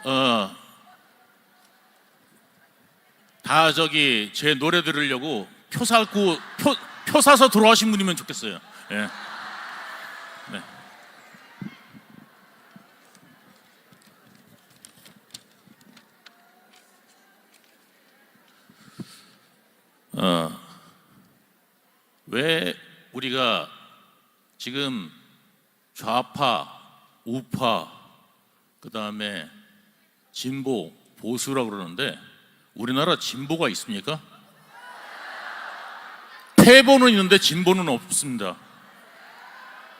어, 다 저기 제 노래 들으려고 표 사서 들어가신 분이면 좋겠어요. 예. 네. 왜 우리가 지금 좌파, 우파, 그 다음에 진보, 보수라고 그러는데 우리나라 진보가 있습니까? 태보는 있는데 진보는 없습니다.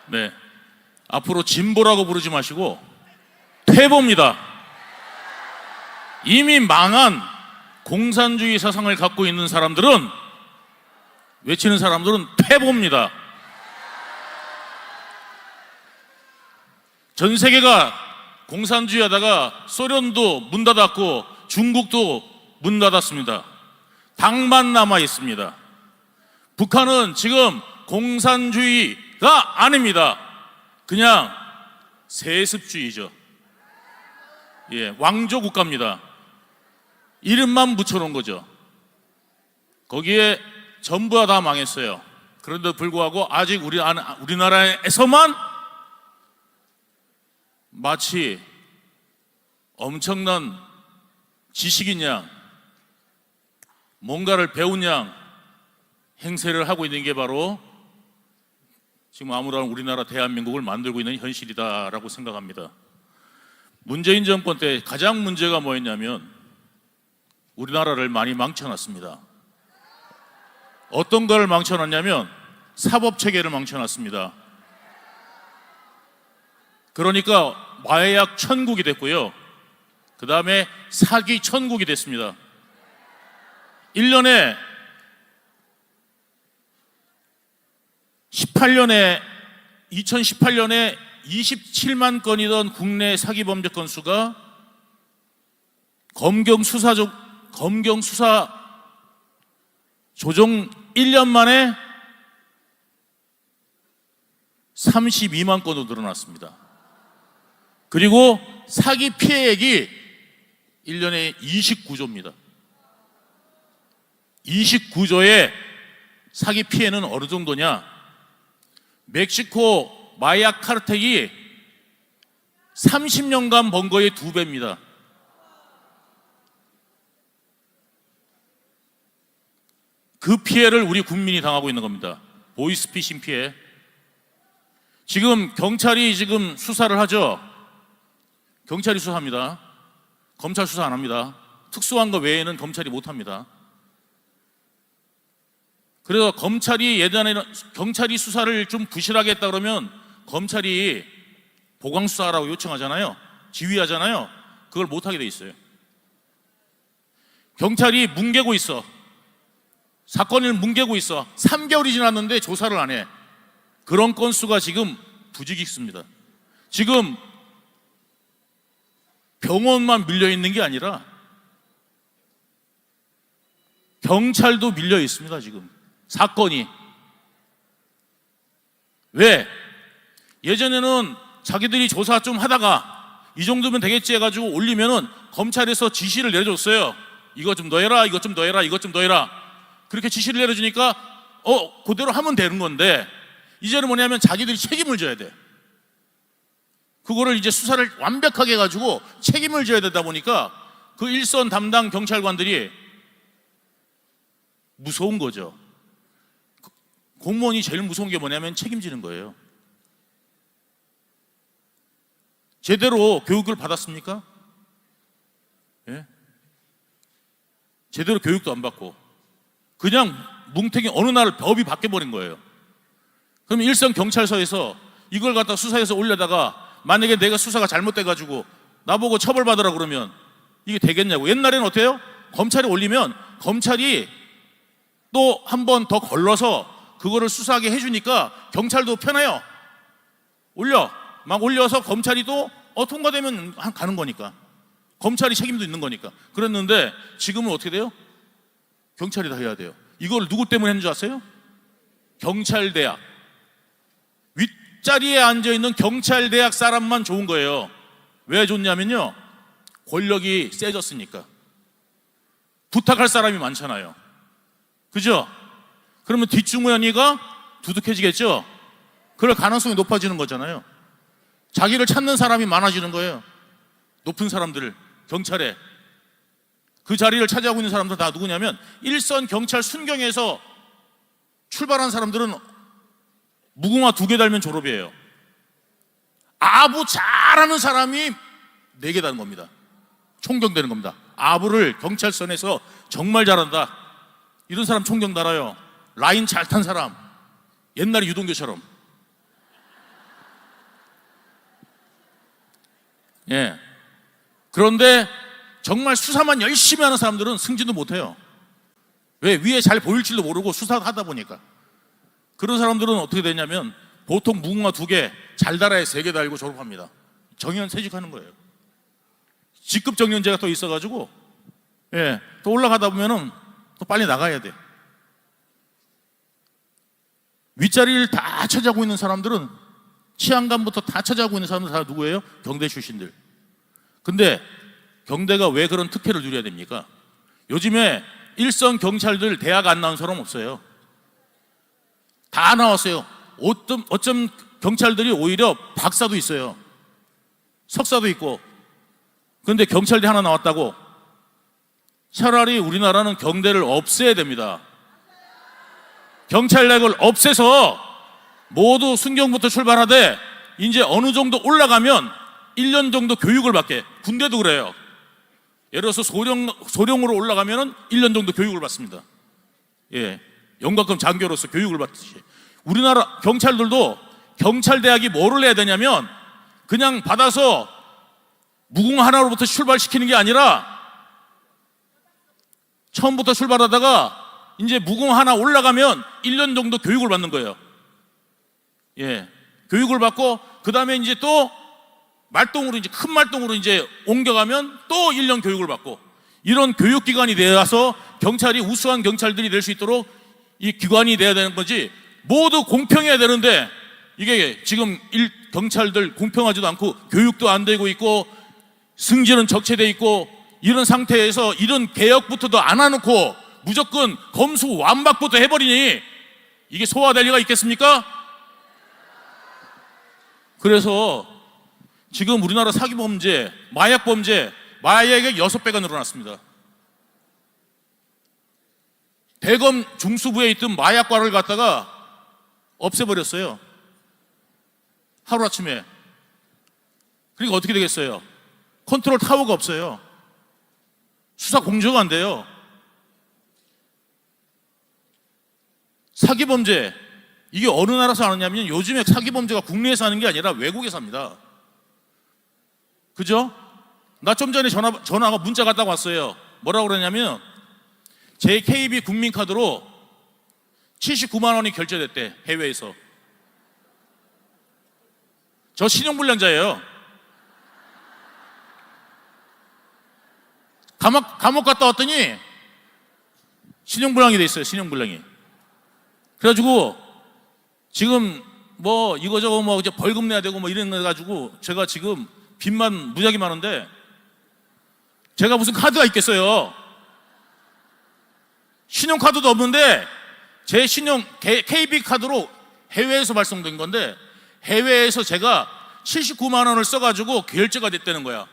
네, 앞으로 진보라고 부르지 마시고 태보입니다. 이미 망한 공산주의 사상을 갖고 있는 사람들은, 외치는 사람들은 태보입니다. 전 세계가 공산주의 하다가 소련도 문 닫았고 중국도 문 닫았습니다. 당만 남아 있습니다. 북한은 지금 공산주의가 아닙니다. 그냥 세습주의죠. 예, 왕조 국가입니다. 이름만 붙여놓은 거죠. 거기에 전부가 다 망했어요. 그런데도 불구하고 아직 우리나라에서만 마치 엄청난 지식인 양, 뭔가를 배운 양 행세를 하고 있는 게 바로 지금 아무런 우리나라 대한민국을 만들고 있는 현실이다라고 생각합니다. 문재인 정권 때 가장 문제가 뭐였냐면 우리나라를 많이 망쳐놨습니다. 어떤 걸 망쳐놨냐면 사법체계를 망쳐놨습니다. 그러니까 마약 천국이 됐고요. 그 다음에 사기 천국이 됐습니다. 1년에 2018년에 27만 건이던 국내 사기 범죄 건수가 검경 수사 조정 1년 만에 32만 건으로 늘어났습니다. 그리고 사기 피해액이 1년에 29조입니다. 29조의 사기 피해는 어느 정도냐? 멕시코 마약 카르텔이 30년간 번 거의 2배입니다. 그 피해를 우리 국민이 당하고 있는 겁니다. 보이스피싱 피해. 지금 경찰이 지금 수사를 하죠. 경찰이 수사합니다. 검찰 수사 안 합니다. 특수한 거 외에는 검찰이 못 합니다. 그래서 검찰이 예전에는 경찰이 수사를 좀 부실하게 했다 그러면 검찰이 보강수사하라고 요청하잖아요. 지휘하잖아요. 그걸 못하게 돼 있어요. 경찰이 뭉개고 있어. 사건을 뭉개고 있어. 3개월이 지났는데 조사를 안 해. 그런 건수가 지금 부지기수입니다. 지금 병원만 밀려 있는 게 아니라 경찰도 밀려 있습니다. 지금 사건이. 왜? 예전에는 자기들이 조사 좀 하다가 이 정도면 되겠지 해가지고 올리면은 검찰에서 지시를 내려줬어요. 이거 좀 더 해라, 이것 좀 더 해라, 이것 좀 더 해라. 그렇게 지시를 내려주니까 그대로 하면 되는 건데, 이제는 뭐냐면 자기들이 책임을 져야 돼. 그거를 이제 수사를 완벽하게 해가지고 책임을 져야 되다 보니까 그 일선 담당 경찰관들이 무서운 거죠. 공무원이 제일 무서운 게 뭐냐면 책임지는 거예요. 제대로 교육을 받았습니까? 예? 제대로 교육도 안 받고 그냥 뭉탱이 어느 날 법이 바뀌어버린 거예요. 그럼 일선 경찰서에서 이걸 갖다 수사해서 올려다가 만약에 내가 수사가 잘못돼가지고 나보고 처벌받으라 그러면 이게 되겠냐고. 옛날에는 어때요? 검찰이 올리면 검찰이 또 한 번 더 걸러서 그거를 수사하게 해주니까 경찰도 편해요. 막 올려서 검찰이 또 통과되면 가는 거니까. 검찰이 책임도 있는 거니까. 그랬는데 지금은 어떻게 돼요? 경찰이 다 해야 돼요. 이걸 누구 때문에 했는 줄 아세요? 경찰대학. 윗자리에 앉아있는 경찰대학 사람만 좋은 거예요. 왜 좋냐면요, 권력이 세졌으니까. 부탁할 사람이 많잖아요. 그죠? 그러면 뒷주머니가 두둑해지겠죠? 그럴 가능성이 높아지는 거잖아요. 자기를 찾는 사람이 많아지는 거예요. 높은 사람들을, 경찰에. 그 자리를 차지하고 있는 사람들 다 누구냐면 일선 경찰 순경에서 출발한 사람들은 무궁화 2개 달면 졸업이에요. 아부 잘하는 사람이 4개 다는 겁니다. 총경되는 겁니다. 아부를 경찰선에서 정말 잘한다, 이런 사람 총경 달아요. 라인 잘 탄 사람, 옛날에 유동규처럼. 예. 그런데 정말 수사만 열심히 하는 사람들은 승진도 못해요. 왜? 위에 잘 보일 줄도 모르고 수사하다 보니까. 그런 사람들은 어떻게 되냐면 보통 무궁화 2개, 잘 달아야 3개 달고 졸업합니다. 정년 퇴직하는 거예요. 직급 정년제가 또 있어가지고, 예, 또 올라가다 보면은 또 빨리 나가야 돼. 윗자리를 다 차지하고 있는 사람들은, 치안관부터 다 차지하고 있는 사람들 다 누구예요? 경대 출신들. 근데 경대가 왜 그런 특혜를 누려야 됩니까? 요즘에 일선 경찰들 대학 안 나온 사람 없어요. 다 나왔어요. 어쩜 경찰들이 오히려 박사도 있어요. 석사도 있고. 그런데 경찰대 하나 나왔다고? 차라리 우리나라는 경대를 없애야 됩니다. 경찰력을 없애서 모두 순경부터 출발하되 이제 어느 정도 올라가면 1년 정도 교육을 받게. 군대도 그래요. 예를 들어서 소령으로 올라가면 1년 정도 교육을 받습니다. 예, 영과금 장교로서 교육을 받듯이. 우리나라 경찰들도 경찰대학이 뭐를 해야 되냐면 그냥 받아서 무궁화 하나로부터 출발시키는 게 아니라 처음부터 출발하다가 이제 무궁화 하나 올라가면 1년 정도 교육을 받는 거예요. 예, 교육을 받고 그 다음에 이제 또 말동으로, 이제 큰 말동으로 이제 옮겨가면 또 1년 교육을 받고, 이런 교육기관이 되어서 경찰이 우수한 경찰들이 될 수 있도록 이 기관이 돼야 되는 거지, 모두 공평해야 되는데 이게 지금 경찰들 공평하지도 않고 교육도 안 되고 있고 승진은 적체돼 있고, 이런 상태에서 이런 개혁부터도 안 해놓고 무조건 검수 완박부터 해버리니 이게 소화될 리가 있겠습니까? 그래서 지금 우리나라 사기범죄, 마약범죄, 마약의 6배가 늘어났습니다. 대검 중수부에 있던 마약과를 갖다가 없애버렸어요. 하루아침에. 그러니까 어떻게 되겠어요? 컨트롤 타워가 없어요. 수사 공조가 안 돼요. 사기범죄, 이게 어느 나라에서 하느냐면 요즘에 사기범죄가 국내에서 하는 게 아니라 외국에서 합니다. 그죠? 나 좀 전에 전화가 문자가 딱 왔어요. 뭐라고 그러냐면 제 KB 국민카드로 79만 원이 결제됐대, 해외에서. 저 신용불량자예요. 감옥 갔다 왔더니 신용불량이 돼 있어요. 신용불량이. 그래가지고 지금 뭐 이거저거 뭐 이제 벌금 내야 되고 뭐 이런 거 가지고 제가 지금 빚만 무지하게 많은데, 제가 무슨 카드가 있겠어요? 신용카드도 없는데 제 KB 카드로 해외에서 발송된 건데, 해외에서 제가 79만 원을 써가지고 결제가 됐다는 거야.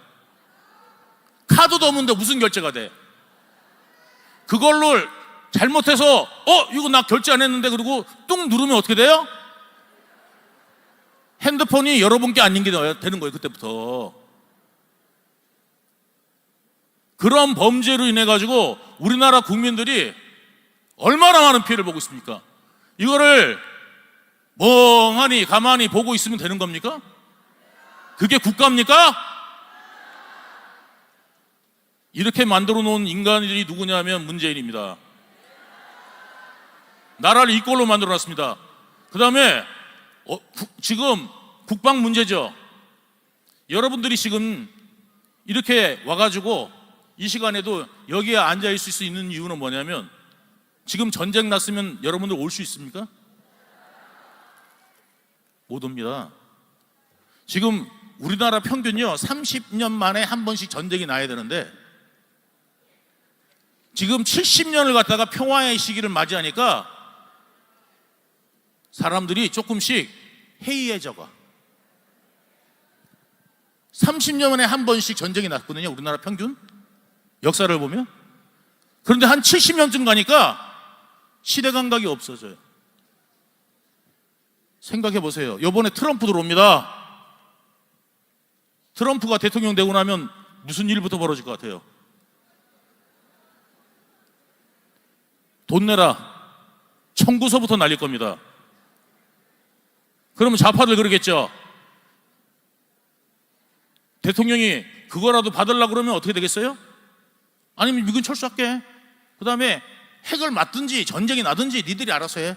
카드도 없는데 무슨 결제가 돼? 그걸로 잘못해서 이거 나 결제 안 했는데 그러고 뚝 누르면 어떻게 돼요? 핸드폰이 여러분께 아닌 게 되는 거예요. 그때부터. 그런 범죄로 인해 가지고 우리나라 국민들이 얼마나 많은 피해를 보고 있습니까? 이거를 멍하니 가만히 보고 있으면 되는 겁니까? 그게 국가입니까? 이렇게 만들어 놓은 인간들이 누구냐면 문재인입니다. 나라를 이꼴로 만들어 놨습니다. 그 다음에 지금 국방 문제죠. 여러분들이 지금 이렇게 와가지고 이 시간에도 여기에 앉아 있을 수 있는 이유는 뭐냐면, 지금 전쟁 났으면 여러분들 올 수 있습니까? 못 옵니다. 지금 우리나라 평균요 30년 만에 한 번씩 전쟁이 나야 되는데 지금 70년을 갖다가 평화의 시기를 맞이하니까 사람들이 조금씩 해이해져가. 30년 만에 한 번씩 전쟁이 났거든요, 우리나라 평균 역사를 보면. 그런데 한 70년쯤 가니까 시대 감각이 없어져요. 생각해 보세요. 이번에 트럼프 들어옵니다. 트럼프가 대통령 되고 나면 무슨 일부터 벌어질 것 같아요? 돈 내라 청구서부터 날릴 겁니다. 그러면 좌파들 그러겠죠. 대통령이 그거라도 받으려고 그러면 어떻게 되겠어요? 아니면 미군 철수할게. 그 다음에 핵을 맞든지 전쟁이 나든지 니들이 알아서 해.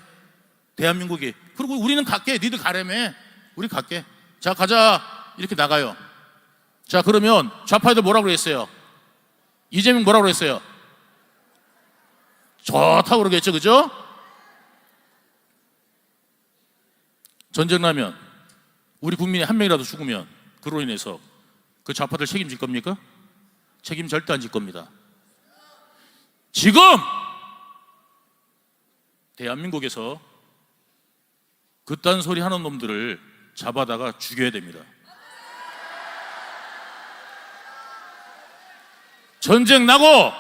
대한민국이. 그리고 우리는 갈게. 니들 가래매. 우리 갈게. 자, 가자. 이렇게 나가요. 자, 그러면 좌파애들 뭐라고 그랬어요? 이재명 뭐라고 그랬어요? 좋다고 그러겠죠, 그죠? 전쟁 나면 우리 국민이 한 명이라도 죽으면 그로 인해서 그 좌파들 책임질 겁니까? 책임 절대 안 질 겁니다. 지금 대한민국에서 그딴 소리 하는 놈들을 잡아다가 죽여야 됩니다. 전쟁 나고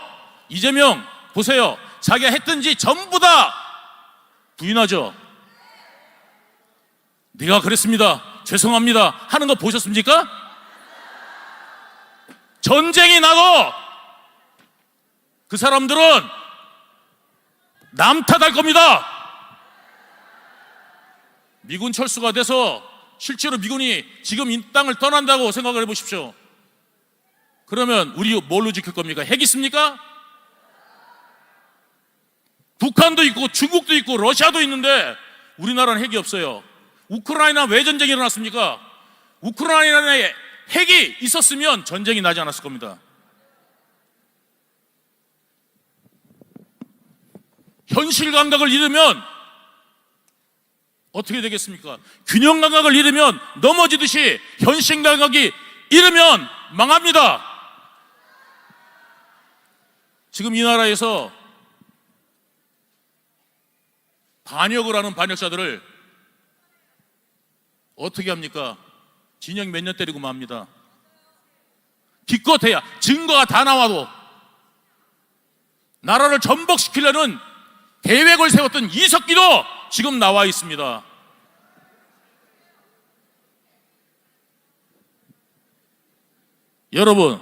이재명 보세요. 자기가 했든지 전부 다 부인하죠. 내가 그랬습니다. 죄송합니다. 하는 거 보셨습니까? 전쟁이 나고 그 사람들은 남 탓할 겁니다. 미군 철수가 돼서 실제로 미군이 지금 이 땅을 떠난다고 생각을 해보십시오. 그러면 우리 뭘로 지킬 겁니까? 핵 있습니까? 북한도 있고 중국도 있고 러시아도 있는데 우리나라는 핵이 없어요. 우크라이나 왜 전쟁이 일어났습니까? 우크라이나에 핵이 있었으면 전쟁이 나지 않았을 겁니다. 현실 감각을 잃으면 어떻게 되겠습니까? 균형 감각을 잃으면 넘어지듯이 현실 감각이 잃으면 망합니다. 지금 이 나라에서 반역을 하는 반역자들을 어떻게 합니까? 진영 몇 년 때리고 맙니다. 기껏해야 증거가 다 나와도 나라를 전복시키려는 계획을 세웠던 이석기도 지금 나와 있습니다. 여러분,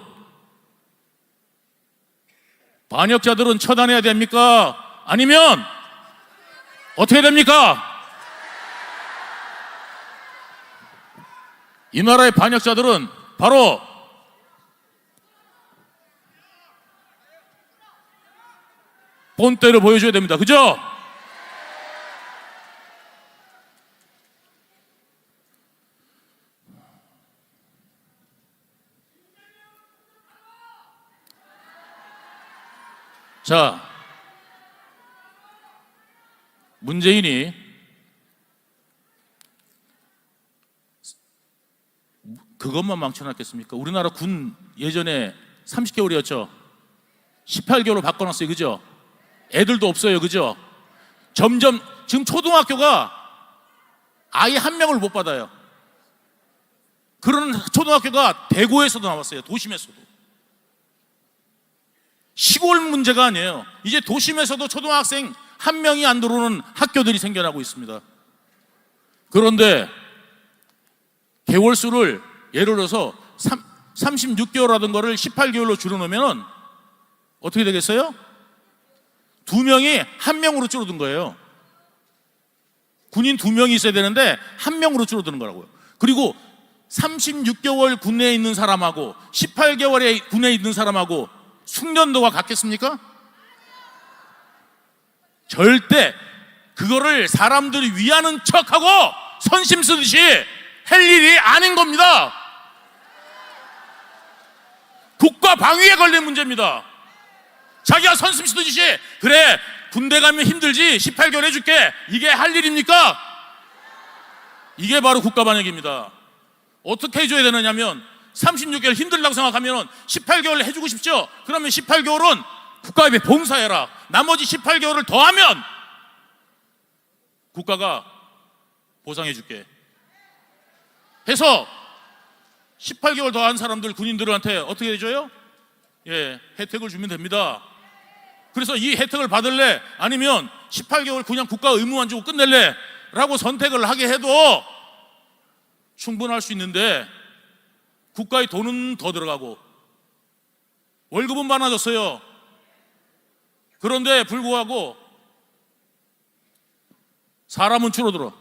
반역자들은 처단해야 됩니까? 아니면 어떻게 됩니까? 이 나라의 반역자들은 바로 본때를 보여줘야 됩니다. 그죠? 자, 문재인이 그것만 망쳐놨겠습니까? 우리나라 군 예전에 30개월이었죠. 18개월로 바꿔놨어요. 그죠? 애들도 없어요. 그죠? 점점 지금 초등학교가 아이 한 명을 못 받아요. 그런 초등학교가 대구에서도 나왔어요. 도심에서도. 시골 문제가 아니에요. 이제 도심에서도 초등학생 한 명이 안 들어오는 학교들이 생겨나고 있습니다. 그런데 개월수를 예를 들어서 36개월 하던 거를 18개월로 줄여놓으면 어떻게 되겠어요? 2명이 1명으로 줄어든 거예요. 군인 2명이 있어야 되는데 1명으로 줄어드는 거라고요. 그리고 36개월 군내에 있는 사람하고 18개월에 군내에 있는 사람하고 숙련도가 같겠습니까? 절대 그거를 사람들이 위하는 척하고 선심 쓰듯이 할 일이 아닌 겁니다. 국가 방위에 걸린 문제입니다. 자기가 선심 쓰듯이 그래 군대 가면 힘들지 18개월 해줄게 이게 할 일입니까? 이게 바로 국가 반역입니다. 어떻게 해줘야 되느냐면 36개월 힘들다고 생각하면 18개월 해주고 싶죠? 그러면 18개월은 국가에 봉사해라. 나머지 18개월을 더하면 국가가 보상해줄게 해서 18개월 더한 사람들, 군인들한테 어떻게 해줘요? 예, 혜택을 주면 됩니다. 그래서 이 혜택을 받을래? 아니면 18개월 그냥 국가 의무만 주고 끝낼래? 라고 선택을 하게 해도 충분할 수 있는데 국가의 돈은 더 들어가고 월급은 많아졌어요. 그런데 불구하고 사람은 줄어들어.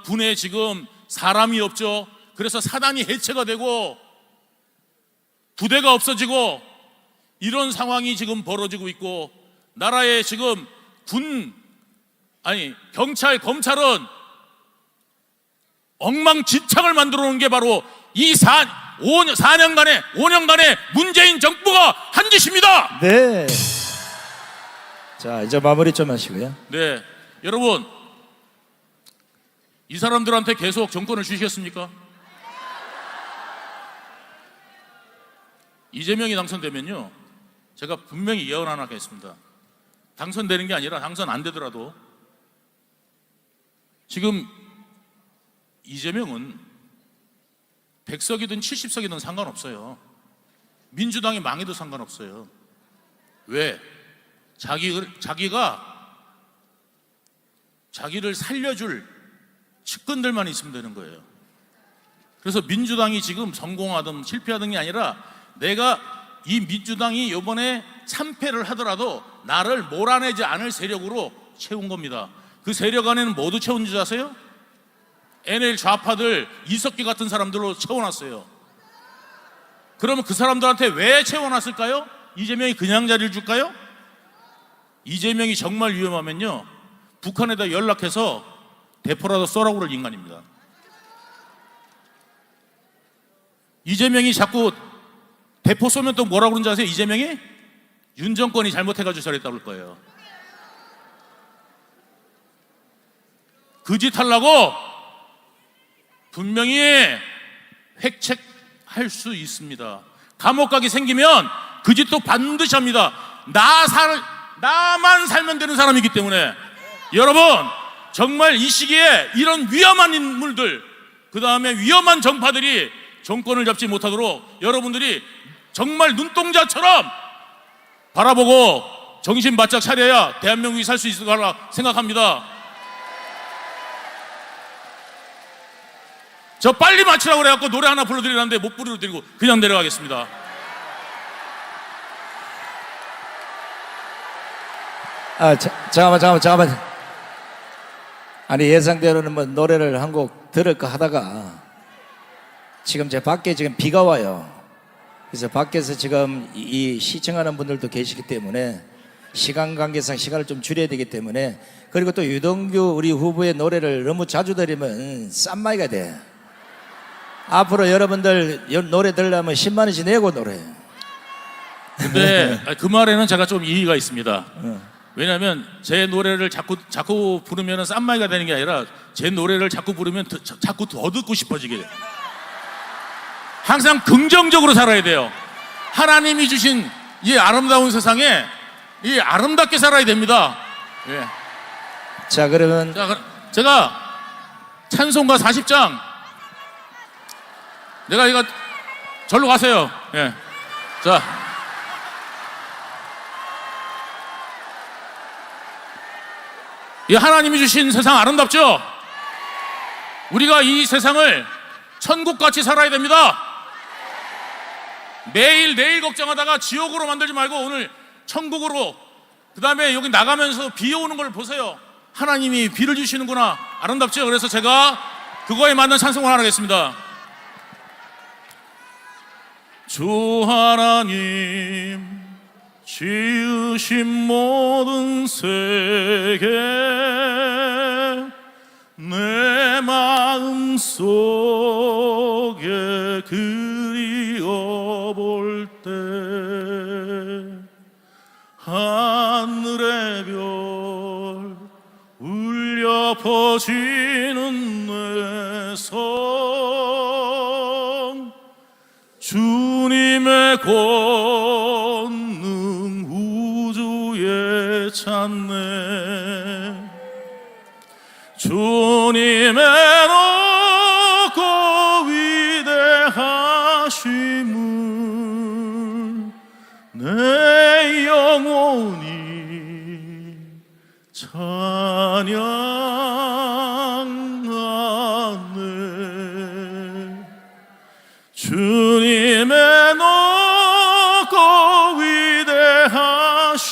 군에 지금 사람이 없죠. 그래서 사단이 해체가 되고 부대가 없어지고 이런 상황이 지금 벌어지고 있고, 나라에 지금 경찰, 검찰은 엉망진창을 만들어 놓은 게 바로 이 5년간의 문재인 정부가 한 짓입니다. 네. 자, 이제 마무리 좀 하시고요. 네, 여러분, 이 사람들한테 계속 정권을 주시겠습니까? 이재명이 당선되면요, 제가 분명히 예언 하나 하겠습니다. 당선되는 게 아니라 당선 안 되더라도 지금 이재명은 100석이든 70석이든 상관없어요. 민주당이 망해도 상관없어요. 왜? 자기를 살려줄 측근들만 있으면 되는 거예요. 그래서 민주당이 지금 성공하든 실패하든 게 아니라 내가 이 민주당이 이번에 참패를 하더라도 나를 몰아내지 않을 세력으로 채운 겁니다. 그 세력 안에는 모두 채운 줄 아세요? NL 좌파들, 이석기 같은 사람들로 채워놨어요. 그러면 그 사람들한테 왜 채워놨을까요? 이재명이 그냥 자리를 줄까요? 이재명이 정말 위험하면요, 북한에다 연락해서 대포라도 쏘라고 그럴 인간입니다. 이재명이 자꾸 대포 쏘면 또 뭐라고 그러는지 아세요? 이재명이 윤 정권이 잘못해가지고 저랬다고 그럴 거예요. 그 짓 하려고 분명히 획책할 수 있습니다. 감옥 가게 생기면 그 짓도 반드시 합니다. 나만 살면 되는 사람이기 때문에 여러분, 정말 이 시기에 이런 위험한 인물들, 그 다음에 위험한 정파들이 정권을 잡지 못하도록 여러분들이 정말 눈동자처럼 바라보고 정신 바짝 차려야 대한민국이 살 수 있을 거라 생각합니다. 저 빨리 마치라고 그래갖고 노래 하나 불러드리는데 못 불러드리고 그냥 내려가겠습니다. 잠깐만. 아니, 예상대로는 뭐 노래를 한 곡 들을까 하다가 지금 제 밖에 지금 비가 와요. 그래서 밖에서 지금 이 시청하는 분들도 계시기 때문에 시간 관계상 시간을 좀 줄여야 되기 때문에, 그리고 또 유동규 우리 후보의 노래를 너무 자주 들으면 싼마이가 돼. 앞으로 여러분들 노래 들으려면 10만 원씩 내고 노래. 근데 그 말에는 제가 좀 이의가 있습니다. 왜냐하면 제 노래를 자꾸 부르면 싼마이가 되는 게 아니라 제 노래를 자꾸 부르면 자꾸 더 듣고 싶어지게 돼요. 항상 긍정적으로 살아야 돼요. 하나님이 주신 이 아름다운 세상에 이 아름답게 살아야 됩니다. 예. 자, 그러면 제가 찬송가 40장, 내가 이거 절로 가세요. 예. 자, 이 하나님이 주신 세상 아름답죠? 우리가 이 세상을 천국같이 살아야 됩니다. 내일 걱정하다가 지옥으로 만들지 말고 오늘 천국으로, 그 다음에 여기 나가면서 비 오는 걸 보세요. 하나님이 비를 주시는구나. 아름답죠? 그래서 제가 그거에 맞는 찬송을 하나 하겠습니다. 주 하나님 지으신 모든 세계 내 마음 속에 그리워볼 때 하늘의 별 울려 퍼지는 내 성 주님의 권능 우주에 찬네 주님의 높고 위대하심을 내 영혼이 찬양하네 주님의 높고 위대하심을